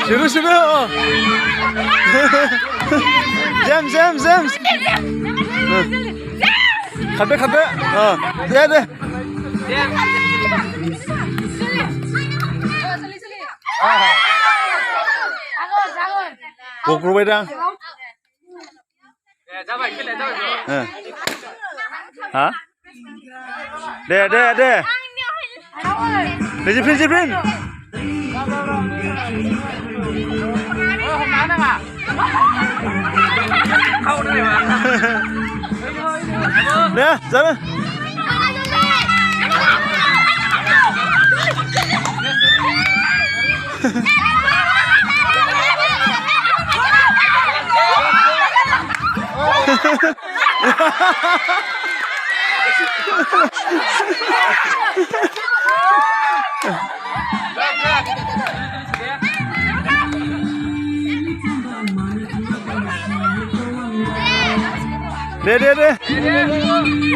शुरू जेम्स खादो दे गग्रुबाय दां हा दे Disiprin. Dah, sana.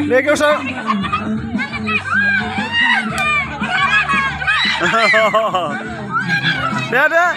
Deh kau usah. Deh.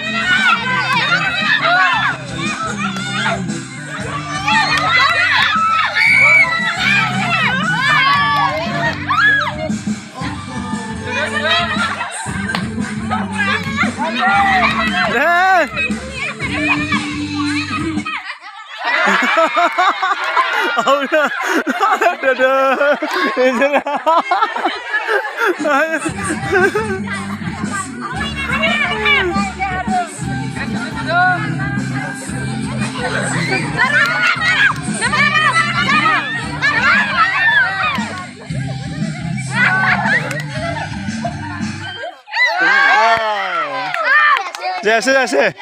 Jesse.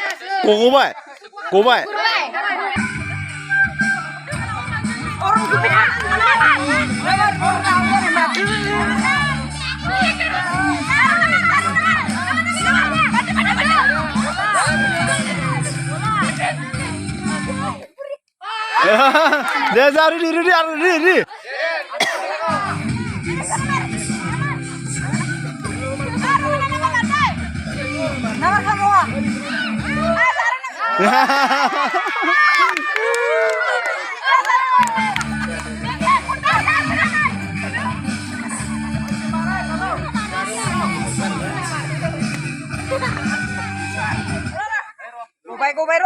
Go back. Ready.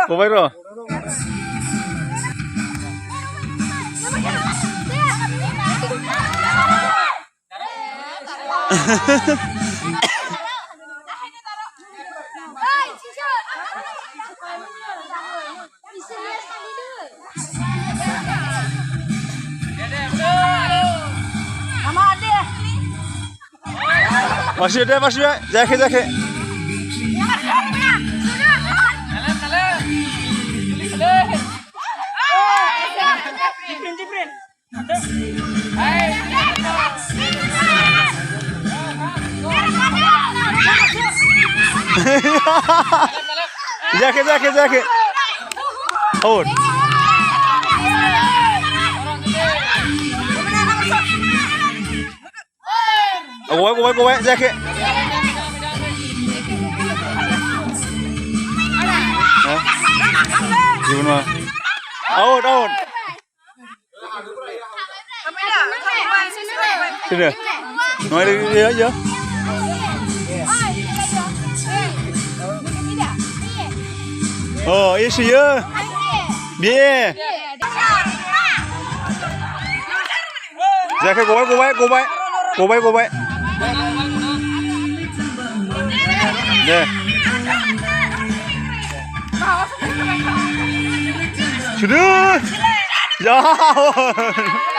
Go bay rồi. Masih deh. Jake. Jake. Hold. Go away, Jake. Gimana? Out. Sini. Nói đi ya. Oh, isi ya. Bie. Jake, go back. Deh. Sudah. Jauh.